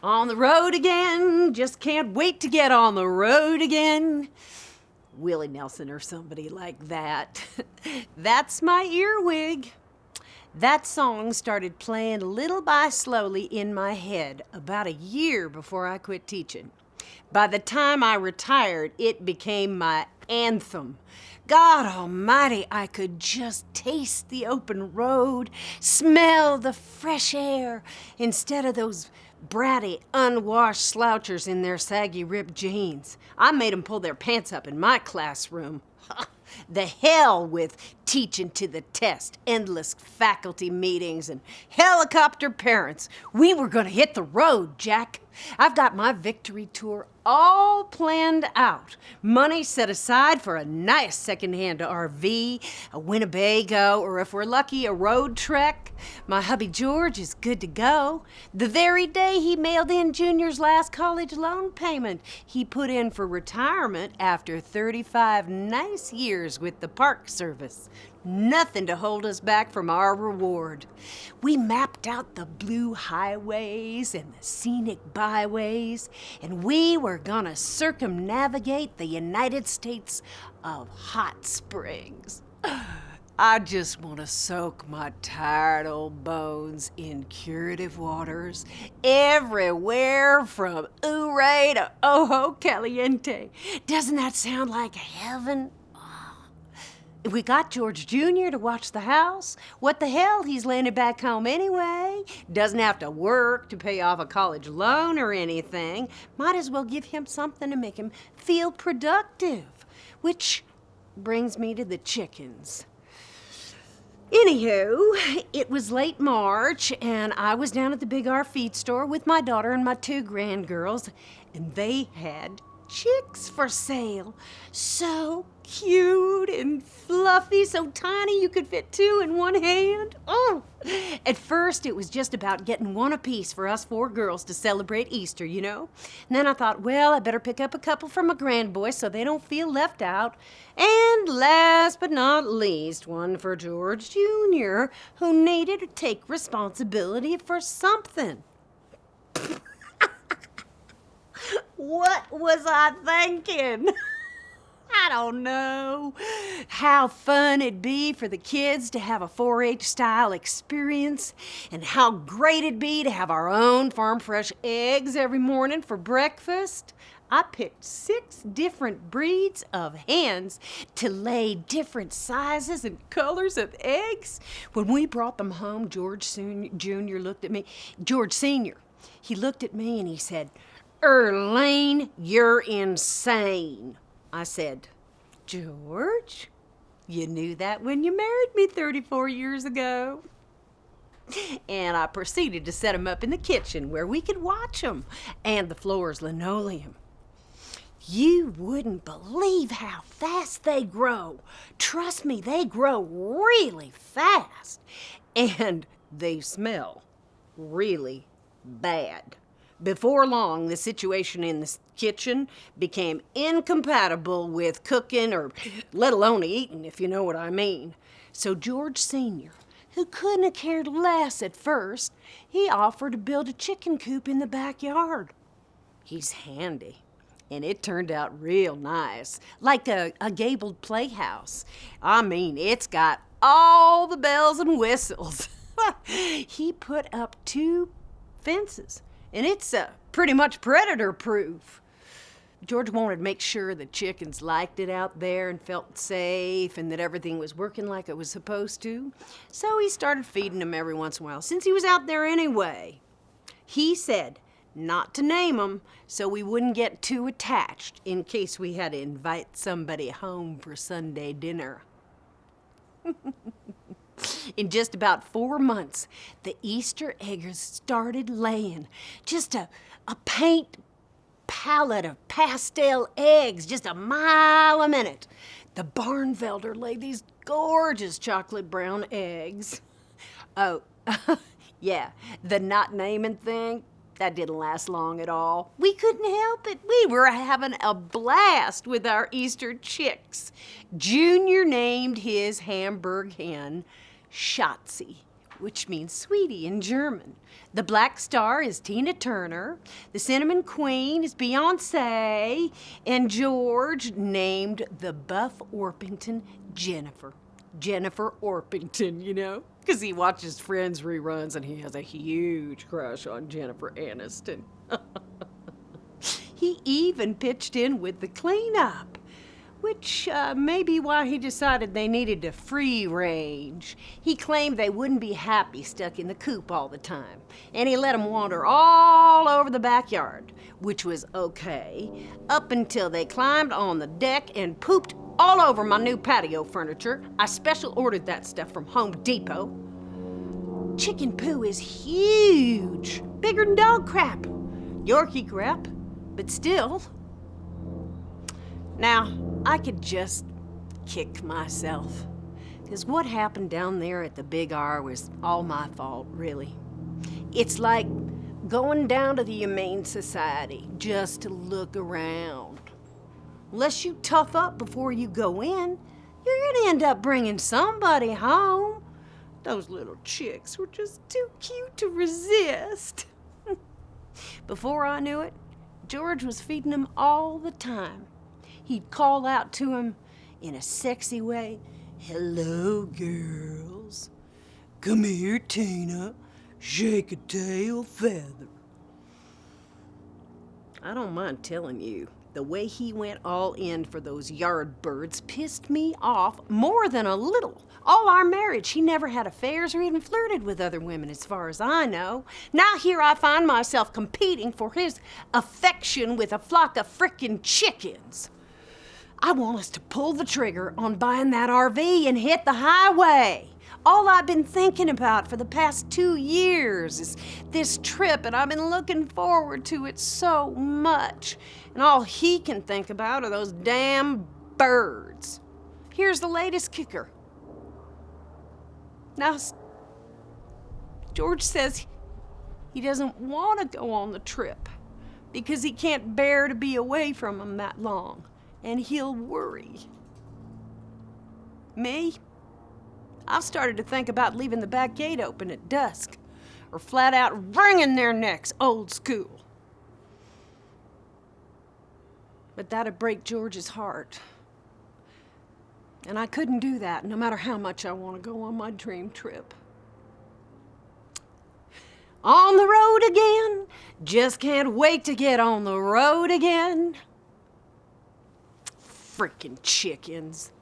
On the road again, just can't wait to get on the road again. Willie Nelson or somebody like that. That's my earwig. That song started playing little by slowly in my head about a year before I quit teaching. By the time I retired, it became my anthem. God almighty, I could just taste the open road, smell the fresh air, instead of those bratty, unwashed slouchers in their saggy ripped jeans. I made them pull their pants up in my classroom. The hell with teaching to the test, endless faculty meetings, and helicopter parents. We were gonna hit the road, Jack. I've got my victory tour all planned out. Money set aside for a nice secondhand RV, a Winnebago, or if we're lucky, a road trek. My hubby George is good to go. The very day he mailed in Junior's last college loan payment, he put in for retirement after 35 nice years with the Park Service. Nothing to hold us back from our reward. We mapped out the blue highways and the scenic byways, and we were gonna circumnavigate the United States of hot springs. I just want to soak my tired old bones in curative waters everywhere from Ouray to Ojo Caliente. Doesn't that sound like heaven? We got George Jr. to watch the house. What the hell, he's landed back home anyway. Doesn't have to work to pay off a college loan or anything. Might as well give him something to make him feel productive. Which brings me to the chickens. Anywho, it was late March, and I was down at the Big R feed store with my daughter and my 2 grandgirls, and they had chicks for sale. So cute and fluffy, so tiny you could fit 2 in one hand. Oh! At first, it was just about getting 1 apiece for us 4 girls to celebrate Easter, you know? And then I thought, well, I better pick up a couple for my grandboys so they don't feel left out. And last but not least, 1 for George Jr., who needed to take responsibility for something. What was I thinking? I don't know. How fun it'd be for the kids to have a 4-H style experience, and how great it'd be to have our own farm fresh eggs every morning for breakfast. I picked 6 different breeds of hens to lay different sizes and colors of eggs. When we brought them home, George Jr. looked at me. George Sr. He looked at me and he said, "Earline, you're insane." I said, "George, you knew that when you married me 34 years ago." And I proceeded to set them up in the kitchen where we could watch them, and the floor's linoleum. You wouldn't believe how fast they grow. Trust me, they grow really fast. And they smell really bad. Before long, the situation in the kitchen became incompatible with cooking, or let alone eating, if you know what I mean. So George Sr., who couldn't have cared less at first, he offered to build a chicken coop in the backyard. He's handy, and it turned out real nice, like a gabled playhouse. I mean, it's got all the bells and whistles. He put up 2 fences, and it's pretty much predator-proof. George wanted to make sure the chickens liked it out there and felt safe and that everything was working like it was supposed to. So he started feeding them every once in a while, since he was out there anyway. He said not to name them so we wouldn't get too attached in case we had to invite somebody home for Sunday dinner. In just about 4 months, the Easter eggers started laying. Just a paint palette of pastel eggs, just a mile a minute. The Barnvelder laid these gorgeous chocolate brown eggs. Oh, yeah, the not naming thing, that didn't last long at all. We couldn't help it. We were having a blast with our Easter chicks. Junior named his Hamburg hen Shotzi, which means sweetie in German. The Black Star is Tina Turner. The Cinnamon Queen is Beyonce. And George named the Buff Orpington Jennifer. Jennifer Orpington, you know? Because he watches Friends reruns and he has a huge crush on Jennifer Aniston. He even pitched in with the cleanup, which may be why he decided they needed to free range. He claimed they wouldn't be happy stuck in the coop all the time, and he let them wander all over the backyard, which was okay, up until they climbed on the deck and pooped all over my new patio furniture. I special ordered that stuff from Home Depot. Chicken poo is huge, bigger than dog crap. Yorkie crap, but still. Now, I could just kick myself, because what happened down there at the Big R was all my fault, really. It's like going down to the Humane Society just to look around. Unless you tough up before you go in, you're gonna end up bringing somebody home. Those little chicks were just too cute to resist. Before I knew it, George was feeding them all the time. He'd call out to them in a sexy way, "Hello, girls. Come here, Tina. Shake a tail feather." I don't mind telling you, the way he went all in for those yard birds pissed me off more than a little. All our marriage, he never had affairs or even flirted with other women as far as I know. Now here I find myself competing for his affection with a flock of frickin' chickens. I want us to pull the trigger on buying that RV and hit the highway. All I've been thinking about for the past 2 years is this trip, and I've been looking forward to it so much. And all he can think about are those damn birds. Here's the latest kicker. Now, George says he doesn't want to go on the trip because he can't bear to be away from him that long, and he'll worry. Me? I've started to think about leaving the back gate open at dusk, or flat out wringing their necks old school. But that'd break George's heart. And I couldn't do that no matter how much I want to go on my dream trip. On the road again, just can't wait to get on the road again. Freaking chickens.